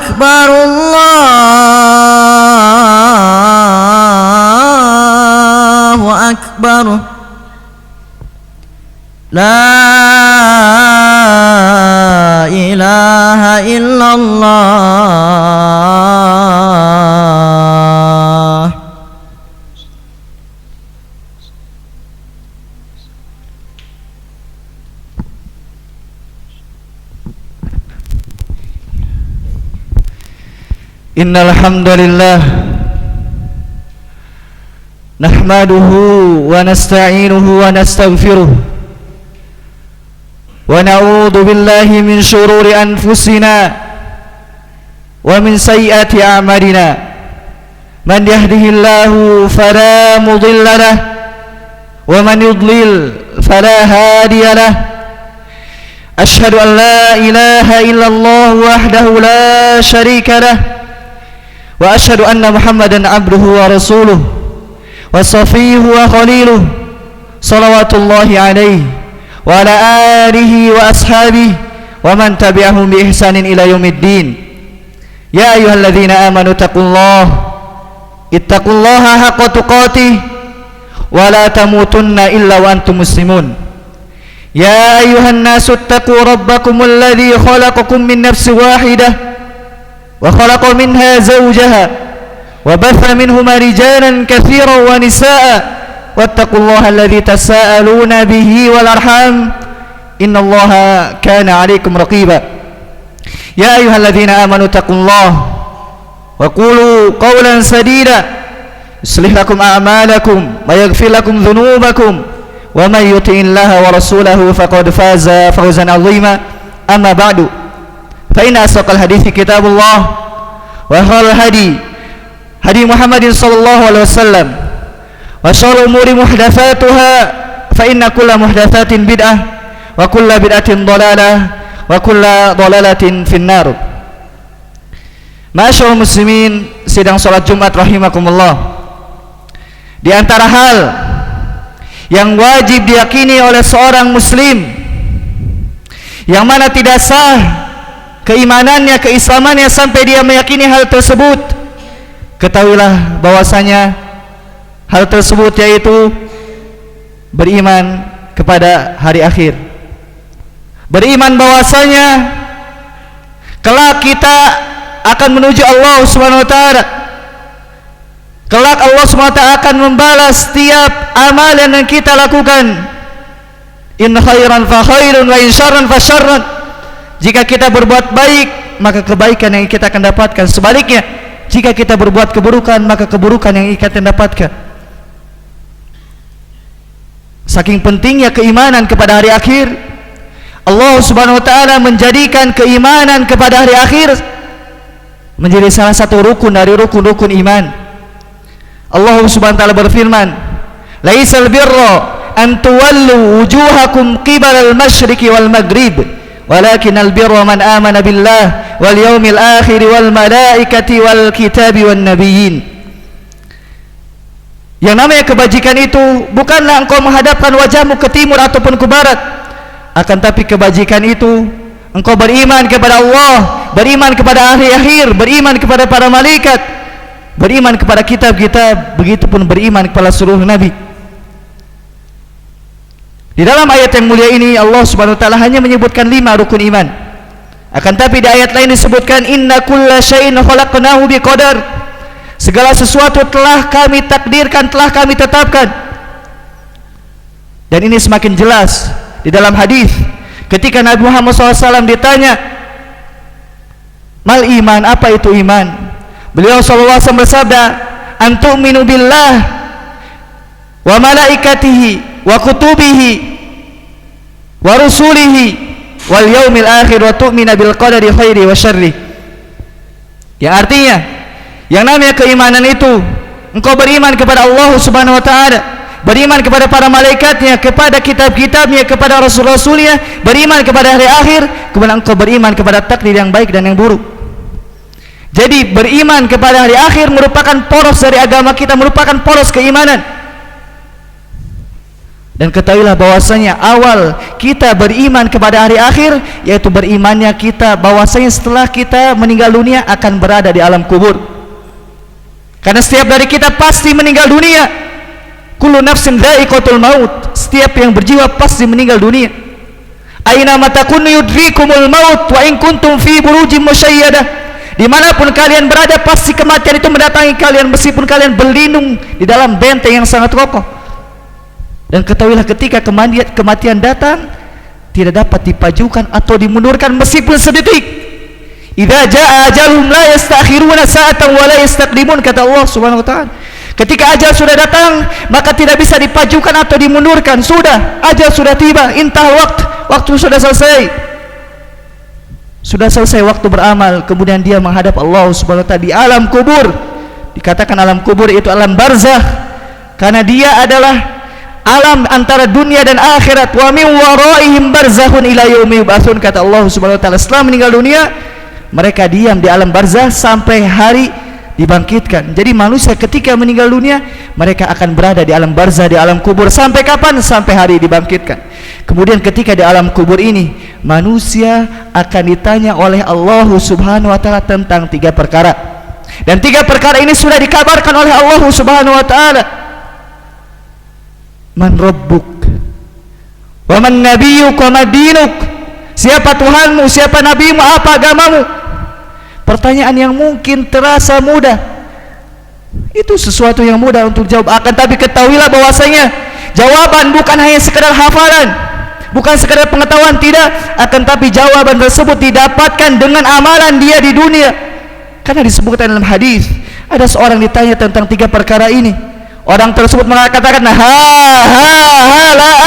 أكبر الله أكبر لا إله إلا الله. Innal hamdalillah nahmaduhu wa nasta'inuhu wa nastaghfiruh wa na'udzu billahi min shururi anfusina wa min sayyiati a'malina. Man yahdihillahu fala mudilla lahu wa man yudlil fala hadiya lahu. Ashhadu an la ilaha illallah wahdahu la syarika lahu wa asyhadu anna Muhammadan abduhu wa rasuluh wa safiyuhu wa khaliluh salawatullahi alaihi wa ala alihi wa ashabihi wa man tabi'ahum bi ihsanin ila yaumiddin. Ya ayyuhalladzina amanu ittaqullaha haqqa tuqatih wa la tamutunna illa wa antum muslimun. Ya ayyuhan nasu ittaqu rabbakumul ladzi khalaqakum min nafsin wahidah وخلق منها زوجها وبث منهما رجالا كثيرا ونساء واتقوا الله الذي تساءلون به والأرحام إن الله كان عليكم رقيبا. يا أيها الذين آمنوا اتقوا الله وقولوا قولا سديدا يصلح لكم أعمالكم ويغفر لكم ذنوبكم ومن يطع الله ورسوله فقد فاز فوزا عظيما. أما بعد فإن أصدق الحديث كتاب الله وخير الهدي هدي محمد صلى الله عليه وسلم وشر الأمور محدثاتها فإن كل محدثات بدعة وكل بدعة ضلالة وكل ضلالة في النار. Ma'asyiral muslimin sidang salat Jumat rahimakumullah. Di antara hal yang wajib diyakini oleh seorang muslim yang mana tidak sah keimanannya, keislamannya sampai dia meyakini hal tersebut, ketahuilah bahwasanya hal tersebut yaitu beriman kepada hari akhir, beriman bahwasanya kelak kita akan menuju Allah Subhanahu wa taala, kelak Allah Subhanahu wa taala akan membalas setiap amalan yang kita lakukan. In khairan fa khairun wa in syarran fa syarrun. Jika kita berbuat baik, maka kebaikan yang kita akan dapatkan. Sebaliknya, jika kita berbuat keburukan, maka keburukan yang kita akan dapatkan. Saking pentingnya keimanan kepada hari akhir, Allah Subhanahu wa taala menjadikan keimanan kepada hari akhir menjadi salah satu rukun dari rukun-rukun iman. Allah Subhanahu wa taala berfirman, "Laisal birra an tuwallu wujuhakum qibala al-masyriqi wal maghrib." Walakinal birra man amana billah wal yaumil akhir wal malaikati wal kitabi wan nabiyyin. Yang namanya kebajikan itu bukanlah engkau menghadapkan wajahmu ke timur ataupun ke barat, akan tapi kebajikan itu engkau beriman kepada Allah, beriman kepada hari akhir, beriman kepada para malaikat, beriman kepada kitab-kitab, begitupun beriman kepada seluruh nabi. Di dalam ayat yang mulia ini Allah Subhanahu wa taala hanya menyebutkan 5 rukun iman. Akan tapi di ayat lain disebutkan inna kulla syai'in khalaqnahu biqadar. Segala sesuatu telah kami takdirkan, telah kami tetapkan. Dan ini semakin jelas di dalam hadis ketika Nabi Muhammad SAW ditanya, "Mal iman, apa itu iman?" Beliau SAW bersabda, "Antu'minu billah wa malaikatihi wa kutubihi wa rusulihi wal yaumil akhir wa tu'mina bil qadari khairi wa syarri." Yang artinya, yang namanya keimanan itu engkau beriman kepada Allah Subhanahu wa taala, beriman kepada para malaikatnya, kepada kitab-kitabnya, kepada rasul-rasulnya, beriman kepada hari akhir, kemudian engkau beriman kepada takdir yang baik dan yang buruk. Jadi beriman kepada hari akhir merupakan poros dari agama kita, merupakan poros keimanan. Dan ketahuilah bahwasanya awal kita beriman kepada hari akhir, yaitu berimannya kita bahwasanya setelah kita meninggal dunia akan berada di alam kubur. Karena setiap dari kita pasti meninggal dunia. Kullu nafsin dha'iqatul maut. Setiap yang berjiwa pasti meninggal dunia. Aina matakunu yudrikumul maut wa in kuntum fi burujim musyayyadah. Dimanapun kalian berada pasti kematian itu mendatangi kalian, meskipun kalian berlindung di dalam benteng yang sangat kokoh. Dan ketahuilah ketika kematian datang, tidak dapat dipajukan atau dimundurkan meskipun sedetik. Idza jaa ajaluhum la yastakhiruna sa'atan wa la yastaqdimun, kata Allah Subhanahu wa taala. Ketika ajal sudah datang, maka tidak bisa dipajukan atau dimundurkan. Sudah, ajal sudah tiba, intah waktu sudah selesai. Sudah selesai waktu beramal, kemudian dia menghadap Allah Subhanahu wa taala di alam kubur. Dikatakan alam kubur itu alam barzakh, karena dia adalah alam antara dunia dan akhirat. Wa min waraihim barzakhun ila yaumi yub'atsun, kata Allah Subhanahu wa taala. Setelah meninggal dunia, mereka diam di alam barzakh sampai hari dibangkitkan. Jadi manusia ketika meninggal dunia, mereka akan berada di alam barzakh, di alam kubur sampai kapan? Sampai hari dibangkitkan. Kemudian ketika di alam kubur ini, manusia akan ditanya oleh Allah Subhanahu wa taala tentang 3 perkara. Dan 3 perkara ini sudah dikabarkan oleh Allah Subhanahu wa taala. Man rabbuk wa man nabiyyuk wa madinuk. Siapa Tuhanmu, siapa nabimu, apa agamamu? Pertanyaan yang mungkin terasa mudah, itu sesuatu yang mudah untuk jawab. Akan tapi ketahuilah bahwasanya jawaban bukan hanya sekedar hafalan, bukan sekedar pengetahuan, tidak. Akan tapi jawaban tersebut didapatkan dengan amalan dia di dunia. Karena disebutkan dalam hadis, ada seorang ditanya tentang 3 perkara ini. Orang tersebut mengatakan, la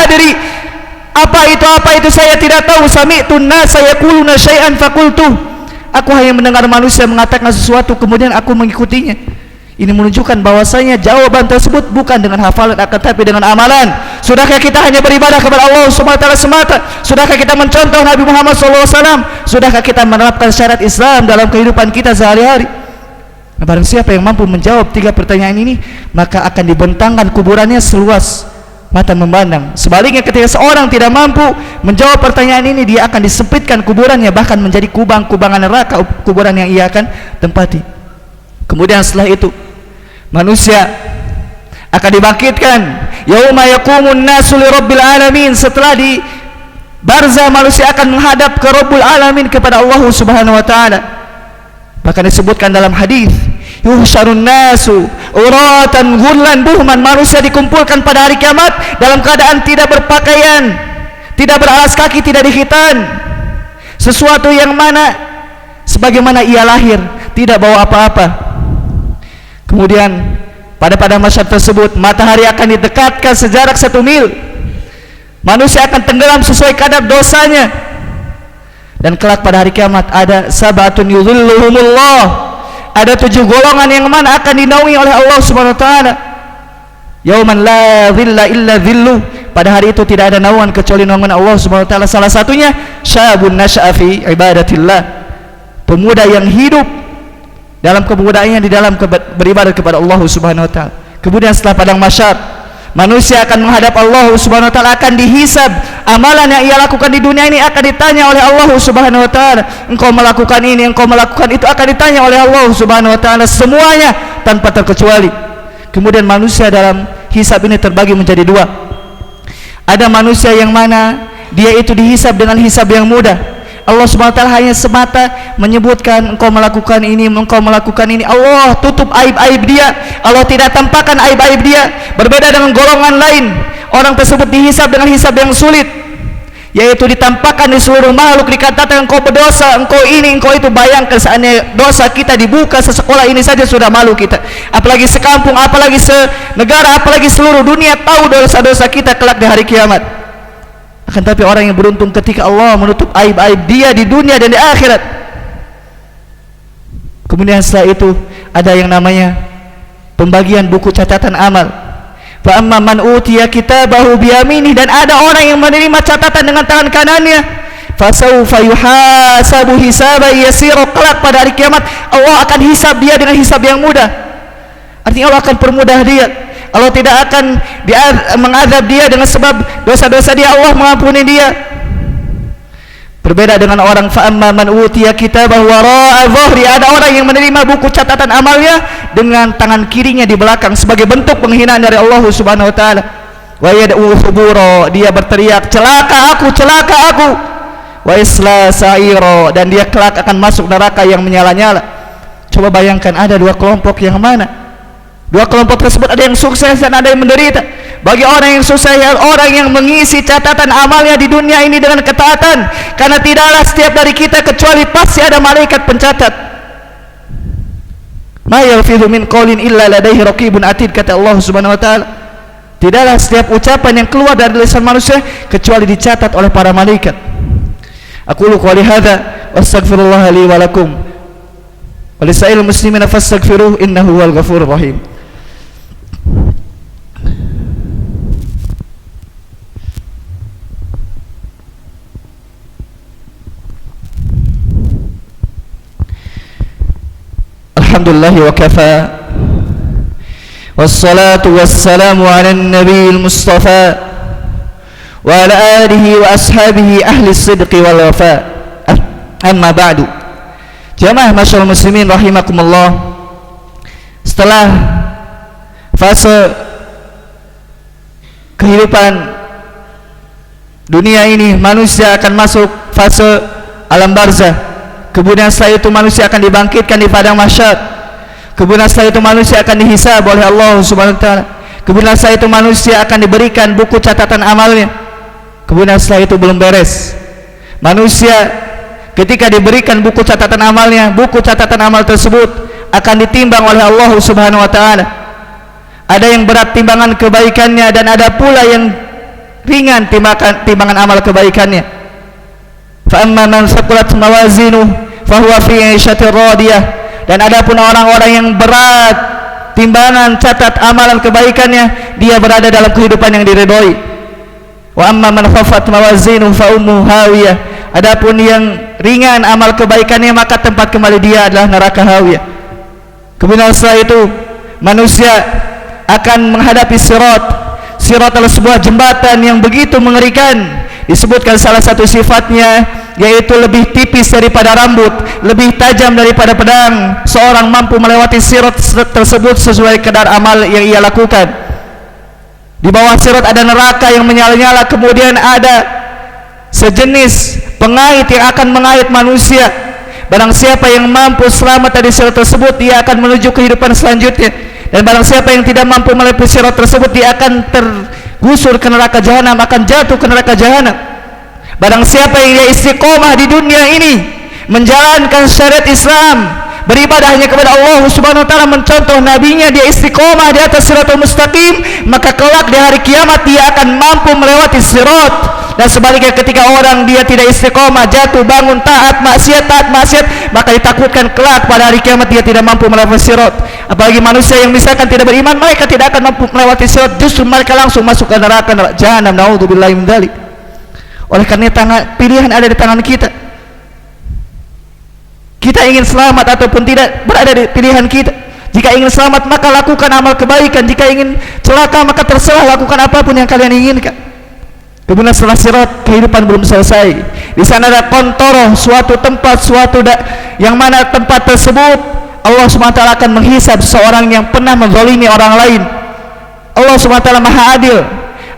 adri. Apa itu saya tidak tahu. Sami'tun nasa yaquluna syai'an faqultu. Aku hanya mendengar manusia mengatakan sesuatu, kemudian aku mengikutinya. Ini menunjukkan bahwasanya jawaban tersebut bukan dengan hafalan, akan tapi dengan amalan. Sudahkah kita hanya beribadah kepada Allah Subhanahu wa taala semata? Sudahkah kita mencontoh Nabi Muhammad SAW? Sudahkah kita menerapkan syariat Islam dalam kehidupan kita sehari-hari? Barang siapa yang mampu menjawab 3 pertanyaan ini, maka akan dibentangkan kuburannya seluas mata memandang. Sebaliknya ketika seorang tidak mampu menjawab pertanyaan ini, dia akan disempitkan kuburannya, bahkan menjadi kubangan neraka kuburan yang ia akan tempati. Kemudian setelah itu manusia akan dibangkitkan. Yauma yaqumun nasu li rabbil alamin. Setelah di barzah, manusia akan menghadap ke Rabbul Alamin, kepada Allah Subhanahu wa taala. Bahkan disebutkan dalam hadis, yuhsyarun nasu uratan ghurlan buhman. Manusia dikumpulkan pada hari kiamat dalam keadaan tidak berpakaian, tidak beralas kaki, tidak dikhitan. Sesuatu yang mana sebagaimana ia lahir, tidak bawa apa-apa. Kemudian pada masyarakat tersebut, matahari akan didekatkan sejarak 1 mil. Manusia akan tenggelam sesuai kadar dosanya. Dan kelak pada hari kiamat ada sabatun yudhilluhumullah. Ada 7 golongan yang mana akan dinaungi oleh Allah Subhanahu wa taala. Yauman la dhilla illa dhilluh. Pada hari itu tidak ada naungan kecuali naungan Allah Subhanahu wa taala. Salah satunya syabun nasya'a fi ibadatillah. Pemuda yang hidup dalam kemudaannya di dalam beribadah kepada Allah Subhanahu wa taala. Kemudian setelah padang mahsyar, manusia akan menghadap Allah Subhanahu wa taala, akan dihisab. Amalan yang ia lakukan di dunia ini akan ditanya oleh Allah Subhanahu wa taala. Engkau melakukan ini, engkau melakukan itu, akan ditanya oleh Allah Subhanahu wa taala, semuanya tanpa terkecuali. Kemudian manusia dalam hisab ini terbagi menjadi 2. Ada manusia yang mana dia itu dihisab dengan hisab yang mudah. Allah Subhanahu wa taala hanya semata menyebutkan engkau melakukan ini, engkau melakukan ini. Allah tutup aib-aib dia. Allah tidak tampakkan aib-aib dia. Berbeda dengan golongan lain, orang tersebut dihisab dengan hisab yang sulit, yaitu ditampakkan di seluruh makhluk, dikatakan engkau berdosa, engkau ini, engkau itu. Bayangkan seandainya dosa kita dibuka sesekolah ini saja sudah malu kita, apalagi sekampung, apalagi senegara, apalagi seluruh dunia tahu dosa-dosa kita kelak di hari kiamat. Akan tapi orang yang beruntung ketika Allah menutup aib-aib dia di dunia dan di akhirat. Kemudian setelah itu ada yang namanya pembagian buku catatan amal. Fa amma man utiya kitabahu biyaminih. Dan ada orang yang menerima catatan dengan tangan kanannya. Fasawfa yuhasabu hisaban yasira. Kelak pada hari kiamat Allah akan hisab dia dengan hisab yang mudah. Artinya Allah akan permudah dia. Allah tidak akan mengadab dia dengan sebab dosa-dosa dia, Allah mengampuni dia. Berbeda dengan orang fa'amma man utiya kitabahu wara'a dhahri, ada orang yang menerima buku catatan amalnya dengan tangan kirinya di belakang sebagai bentuk penghinaan dari Allah Subhanahu wa taala. Wa yad'u thubura, dia berteriak celaka aku, celaka aku. Wa isla sa'ira, dan dia kelak akan masuk neraka yang menyala-nyala. Coba bayangkan, ada dua kelompok yang mana? Dua kelompok tersebut ada yang sukses dan ada yang menderita. Bagi orang yang sukses, orang yang mengisi catatan amalnya di dunia ini dengan ketaatan, karena tidaklah setiap dari kita kecuali pasti ada malaikat pencatat. Ma yalfidhu min qawlin illa ladaihi raqibun atid, kata Allah Subhanahu wa taala. Tidaklah setiap ucapan yang keluar dari lisan manusia kecuali dicatat oleh para malaikat. Aqulu qouli hadza wastaghfirullah li wa lakum wa lisa'il muslimina fastaghfiruhu innahu huwal ghafurur rahim. Alhamdulillah wa kafa wassalatu wassalamu ala nabiyil mustafa wa ala alihi wa ashabihi ahli sidqi wal wafa. Amma ba'du. Jamaah masyaallah muslimin rahimakumullah, setelah fase kehidupan dunia ini manusia akan masuk fase alam barzah. Kemudian setelah itu manusia akan dibangkitkan di padang mahsyar. Kemudian setelah itu manusia akan dihisab oleh Allah Subhanahu wa taala. Kemudian setelah itu manusia akan diberikan buku catatan amalnya. Kemudian setelah itu belum beres. Manusia ketika diberikan buku catatan amalnya, buku catatan amal tersebut akan ditimbang oleh Allah Subhanahu wa taala. Ada yang berat timbangan kebaikannya dan ada pula yang ringan timbangan amal kebaikannya. Fa amma man thaqulat mawazinuhu fa huwa fi 'ishatir radiyah, dan adapun orang-orang yang berat timbangan catat amalan kebaikannya, dia berada dalam kehidupan yang diridhoi. Wa amma man khaffat mawazinuhu fa ummuhu hawiyah, adapun yang ringan amal kebaikannya maka tempat kembali dia adalah neraka hawiyah. Kemudian setelah itu manusia akan menghadapi sirat. Sirat adalah sebuah jembatan yang begitu mengerikan. Disebutkan salah satu sifatnya yaitu lebih tipis daripada rambut, lebih tajam daripada pedang. Seorang mampu melewati sirat tersebut sesuai kadar amal yang ia lakukan. Di bawah sirat ada neraka yang menyala-nyala, kemudian ada sejenis pengait yang akan mengait manusia. Barang siapa yang mampu selamat dari sirat tersebut, dia akan menuju kehidupan selanjutnya. Dan barang siapa yang tidak mampu melewati sirat tersebut, dia akan tergusur ke neraka jahanam, akan jatuh ke neraka jahanam. Barang siapa yang dia istiqomah di dunia ini menjalankan syariat Islam, beribadah hanya kepada Allah Subhanahu wa taala, mencontoh nabinya, dia istiqomah di atas siratul mustaqim, maka kelak di hari kiamat dia akan mampu melewati sirat. Dan sebaliknya ketika orang dia tidak istiqomah, jatuh bangun taat maksiat, maka ditakutkan kelak pada hari kiamat dia tidak mampu melewati sirat. Apalagi manusia yang misalkan tidak beriman, mereka tidak akan mampu melewati sirat, justru mereka langsung masuk ke neraka jahanam. Naudzubillahi min dzalik. Oleh karena pilihan ada di tangan kita. Kita ingin selamat ataupun tidak berada di pilihan kita. Jika ingin selamat maka lakukan amal kebaikan, jika ingin celaka maka terserah, lakukan apapun yang kalian inginkan. Kemudian setelah sirat, kehidupan belum selesai. Di sana ada kontoroh, suatu tempat, yang mana tempat tersebut Allah SWT akan menghisab seorang yang pernah menzalimi orang lain. Allah SWT Maha Adil.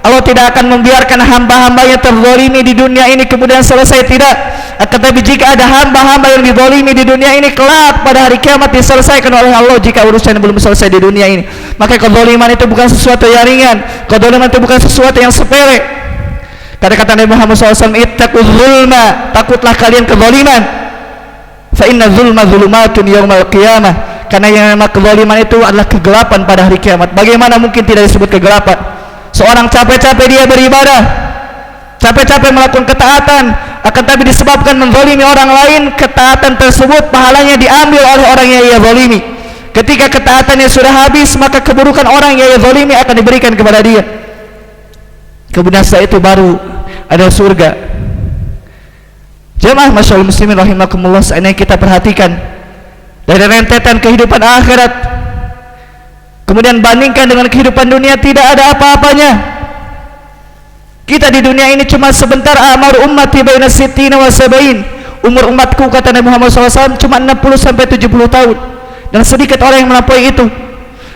Allah tidak akan membiarkan hamba-hambanya terzalimi di dunia ini kemudian selesai, tidak. Tetapi jika ada hamba-hamba yang dizalimi di dunia ini, kelak pada hari kiamat diselesaikan oleh Allah jika urusan belum selesai di dunia ini. Maka kezaliman itu bukan sesuatu yang ringan, kezaliman itu bukan sesuatu yang sepele. Kata Nabi Muhammad SAW, ittaquz zulma, takutlah kalian kezaliman. Fa inna zulma zulumatun yaumal qiyamah, karena yang namanya kezaliman itu adalah kegelapan pada hari kiamat. Bagaimana mungkin tidak disebut kegelapan? Seorang capek-capek dia beribadah, capek-capek melakukan ketaatan, akan tapi disebabkan menzalimi orang lain, ketaatan tersebut pahalanya diambil oleh orang yang ia zalimi. Ketika ketaatannya sudah habis, maka keburukan orang yang ia zalimi akan diberikan kepada dia. Kemudian setelah itu baru ada surga. Jemaah masyaallah muslimin rahimakumullah, seandainya kita perhatikan dari rentetan kehidupan akhirat, Kemudian bandingkan dengan kehidupan dunia, tidak ada apa-apanya. Kita di dunia ini cuma sebentar. Amar ummati baina sittina wa sab'in. Umur umatku, kata Nabi Muhammad SAW, cuma 60 sampai 70 tahun. Dan sedikit orang yang melampaui itu.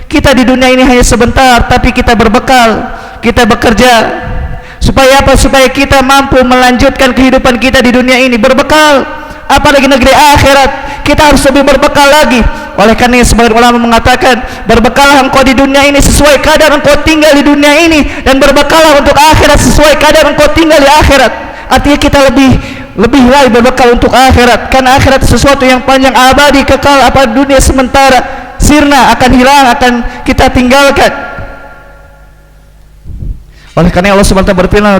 Kita di dunia ini hanya sebentar, tapi kita berbekal, kita bekerja. Supaya apa? Supaya kita mampu melanjutkan kehidupan kita di dunia ini berbekal. Apalagi negeri akhirat, kita harus lebih berbekal lagi. Oleh karena sebagian ulama mengatakan, berbekallah engkau di dunia ini sesuai kadar engkau tinggal di dunia ini, dan berbekallah untuk akhirat sesuai kadar engkau tinggal di akhirat. Artinya kita lebih lagi berbekal untuk akhirat, karena akhirat sesuatu yang panjang, abadi, kekal. Apa dunia sementara, sirna, akan hilang, akan kita tinggalkan. Oleh karena Allah Subhanahu wa taala berfirman,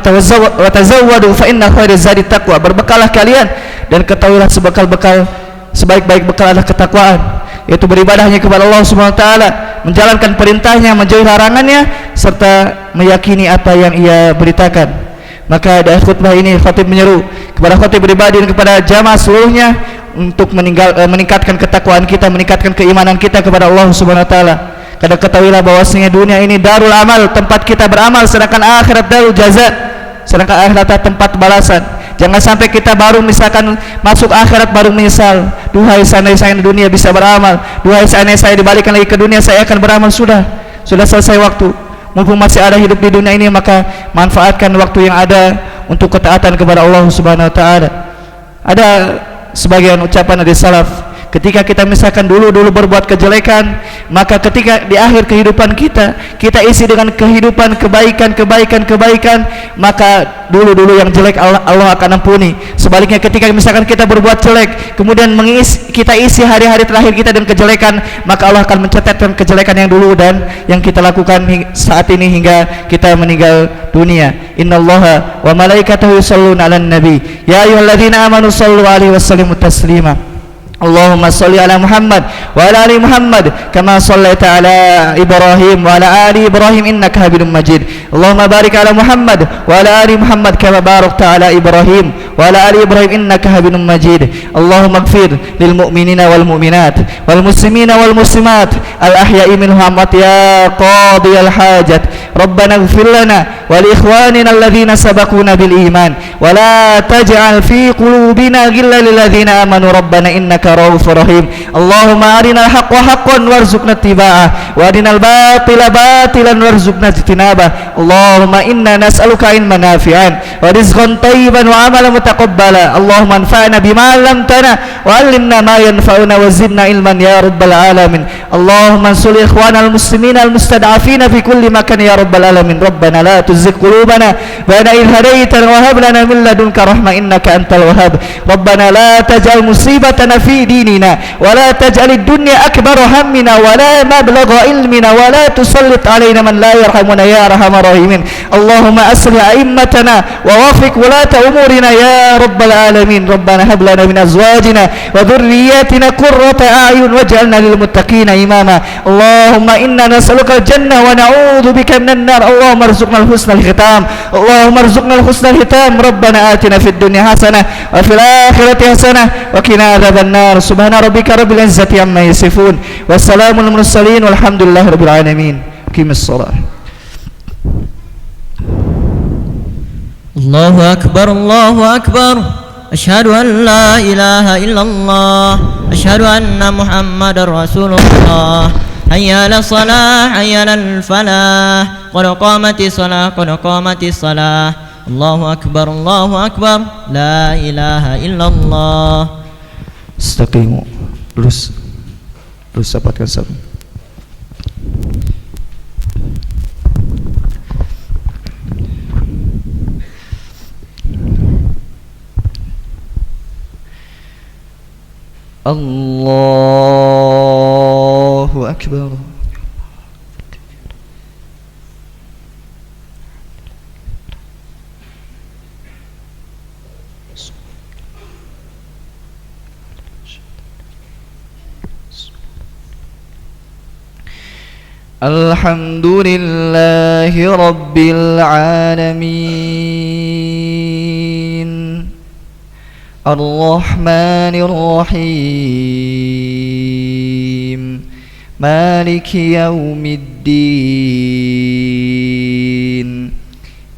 wa tazawwadu fa inna khairaz zadi taqwa. Berbekallah kalian, dan ketahuilah sebaik-baik bekal adalah ketakwaan, yaitu beribadah hanya kepada Allah Subhanahu wa taala, menjalankan perintahnya, menjauhi larangannya, serta meyakini apa yang ia beritakan. Maka dari khutbah ini khatib menyeru kepada khatib pribadi dan kepada jamaah seluruhnya untuk meningkatkan ketakwaan kita, meningkatkan keimanan kita kepada Allah Subhanahu wa taala. Karena ketahuilah bahwasanya dunia ini darul amal, tempat kita beramal, sedangkan akhirat darul jaza, sedangkan akhirat tempat balasan. Jangan sampai kita baru misalkan masuk akhirat baru menyesal. Duhai seandainya saya di dunia bisa beramal, duhai seandainya saya dibalikan lagi ke dunia saya akan beramal. Sudah selesai waktu. Mumpung masih ada hidup di dunia ini, maka manfaatkan waktu yang ada untuk ketaatan kepada Allah Subhanahu wa taala. Ada sebagian ucapan dari salaf, ketika kita misalkan dulu berbuat kejelekan, maka ketika di akhir kehidupan kita isi dengan kehidupan kebaikan, maka dulu yang jelek Allah akan ampuni. Sebaliknya ketika misalkan kita berbuat jelek, kemudian kita isi hari-hari terakhir kita dengan kejelekan, maka Allah akan mencatatkan kejelekan yang dulu dan yang kita lakukan saat ini hingga kita meninggal dunia. Innallaha wa malaikatahu yusholluna 'alan nabi ya ayyuhalladzina amanu shallu 'alaihi wa sallimu taslima. Allahumma salli ala Muhammad wa ala ali Muhammad kama sallaita ala Ibrahim wa ala ali Ibrahim innaka Hamidum Majid. Allahumma barik ala Muhammad wa ala ali Muhammad kama barakta ala Ibrahim wa ala ali Ibrahim innaka Hamidum Majid. Allahumma ighfir lil mu'minina wal mu'minat wal muslimina wal muslimat al ahya'i minhum amwat ya qadiyal hajat. Rabbana ighfir lana wa li ikhwanina alladhina sabaquna bil iman wa la taj'al fi qulubina ghillan lil ladzina amanu rabbana innaka Raufur Rahim. Allahumma arinal haqqa haqqan warzuqna ittiba'ah wa arinal batila batilan warzuqna ijtinabah. Allahumma inna nas'aluka ilman nafi'an wa rizqan thayyiban wa amalan mutaqabbala. Allahumma anfa'na bima 'allamtana wa 'allimna ma yanfa'una wa zidna ilman ya rabbal alamin. Allahumma ansur ikhwanal muslimina al mustad'afina fi kulli makan ya rabbal alamin. Rabbana la tuzigh qulubana ba'da idh hadaytana wa hab lana min ladunka rahmah innaka antal wahhab. Rabbana la taj'al musibatana fi ديننا ولا تجعل الدنيا أكبر همنا ولا مبلغ علمنا ولا تسلط علينا من لا يرحمنا يا أرحم الراحمين. اللهم أصلح أئمتنا ووفق ولاة أمورنا يا رب العالمين. ربنا هب لنا من أزواجنا وذرياتنا قرة أعين واجعلنا للمتقين إماما. اللهم إنا نسألك الجنة ونعوذ بك من النار. اللهم ارزقنا الحسن الختام. اللهم ارزقنا الحسن الختام. ربنا آتنا في الدنيا حسنة وفي الآخرة حسنة وقنا عذاب النار. سبحان ربك رب العزة عما يصفون والسلام على المرسلين والحمد لله رب العالمين. قم الصلاة. الله أكبر الله أكبر. أشهد أن لا إله إلا الله. أشهد أن محمد رسول الله. حي على الصلاة حي على الفلاح قد قامت الصلاة قد قامت الصلاة. الله أكبر الله أكبر. لا إله إلا الله. Istaqimu, lurus dapatkan sabun. Allahu Akbar. Alhamdulillahi Rabbil Alamin. Ar-Rahmanir Rahim. مالك يوم الدين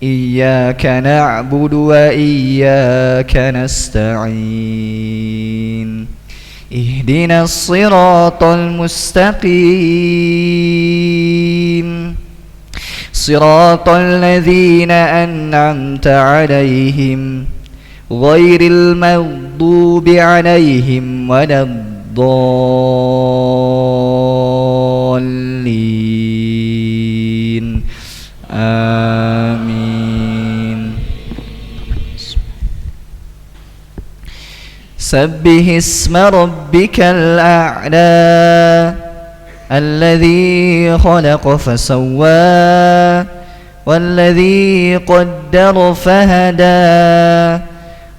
إياك نعبد وإياك نستعين اهدنا الصراط المستقيم صراط الذين أنعمت عليهم غير المغضوب عليهم ولا الضالين آمين سبح اسم ربك الأعلى الذي خلق فسوى والذي قدر فهدى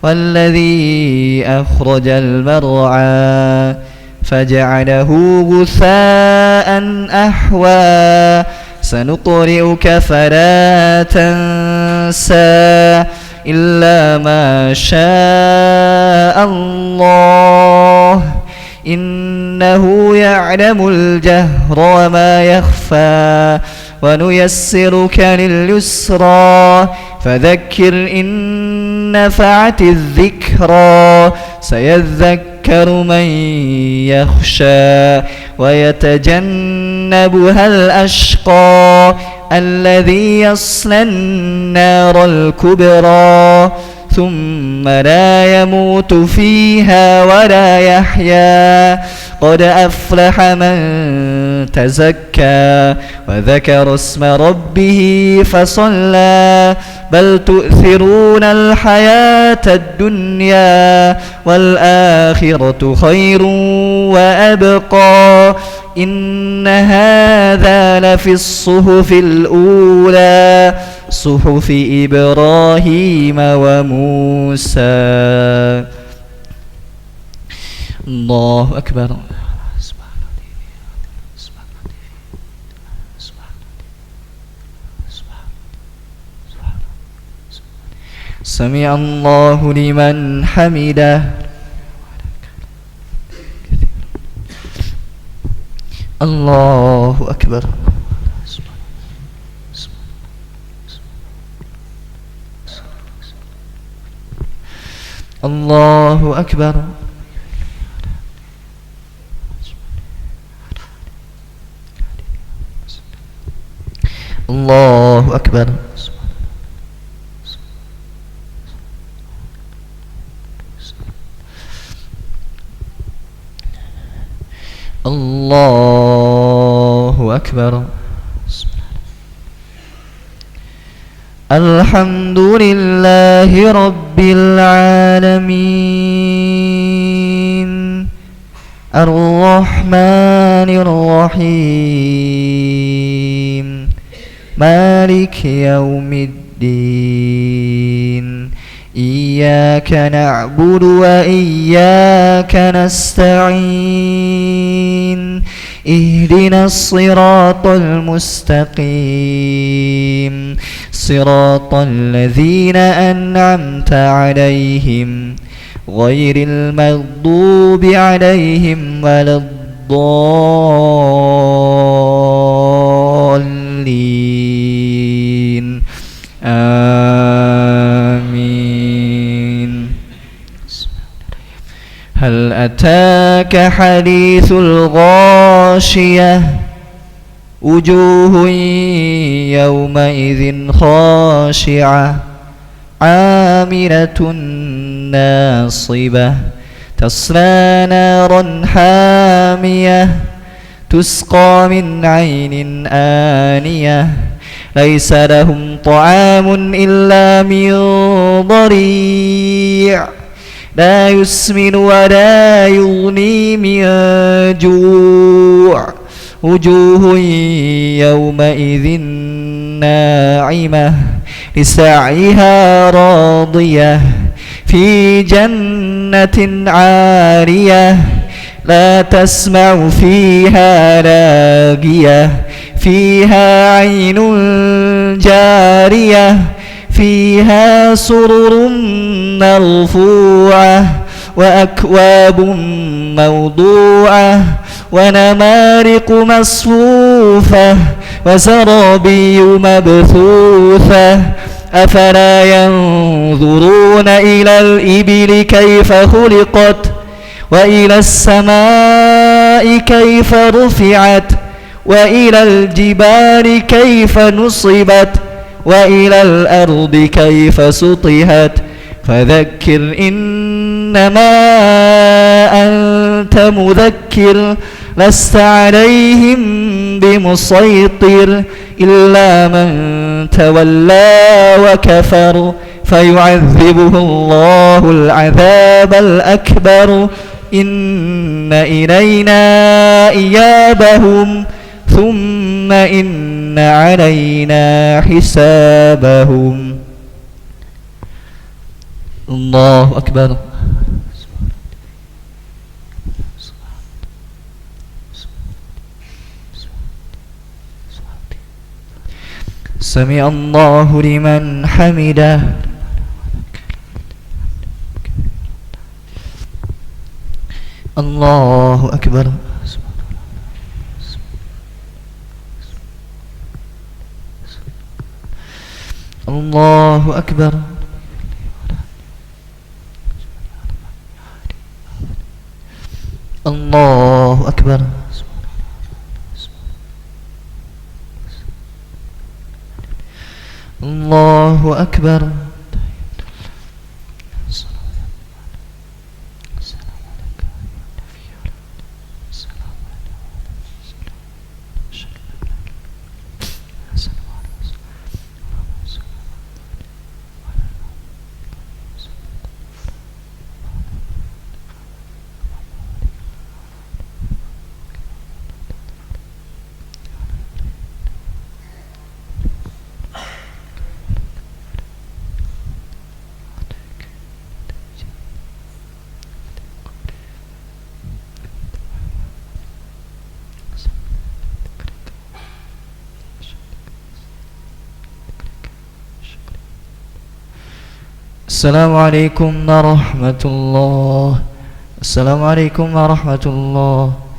والذي أخرج المرعى فجعله غثاء أحوى سنقرئك فلا تنسى إلا ما شاء الله إنه يعلم الجهر وما يخفى ونيسرك لليسرى فذكر إن نفعت الذكرى سيذكر من يخشى ويتجنبها الأشقى الذي يصلى النار الكبرى ثم لا يموت فيها ولا يحيا قد أفلح من تزكى وذكر اسم ربه فصلى بل تؤثرون الحياة الدنيا والآخرة خير وأبقى إن هذا لفي الصحف الأولى صحف إبراهيم وموسى. الله أكبر. سمع الله لمن حمده. الله أكبر. الله أكبر. الله أكبر. الله أكبر. الحمد لله رب العالمين الرحمن الرحيم مالك يوم الدين إياك نعبد وإياك نستعين اهدنا الصراط المستقيم صراط الذين أنعمت عليهم غير المغضوب عليهم ولا الضالين آمين. هل أتاك حديث الغاشية وجوه يومئذ خاشعة عاملة ناصبة تصلى نارا حامية تسقى من عين آنية ليس لهم طعام إلا من ضريع لا يسمن ولا يغني من جوع وجوه يومئذ ناعمة لسعيها راضية في جنة عالية لا تسمع فيها لاغية فيها عين جارية فيها سرر مرفوعة وأكواب موضوعة ونمارق مصفوفة وزرابي مبثوثة أفلا ينظرون إلى الإبل كيف خلقت وإلى السماء كيف رفعت وإلى الجبال كيف نصبت وإلى الأرض كيف سطحت فذكر إنما أنت مذكر لست عليهم بمسيطر إلا من تولى وكفر فيعذبه الله العذاب الأكبر إن إلينا إيابهم ثم إن علينا حسابهم. الله أكبر. سمع الله لمن حمده. الله أكبر. الله أكبر. الله أكبر. الله أكبر. السلام عليكم ورحمة الله. السلام عليكم ورحمة الله.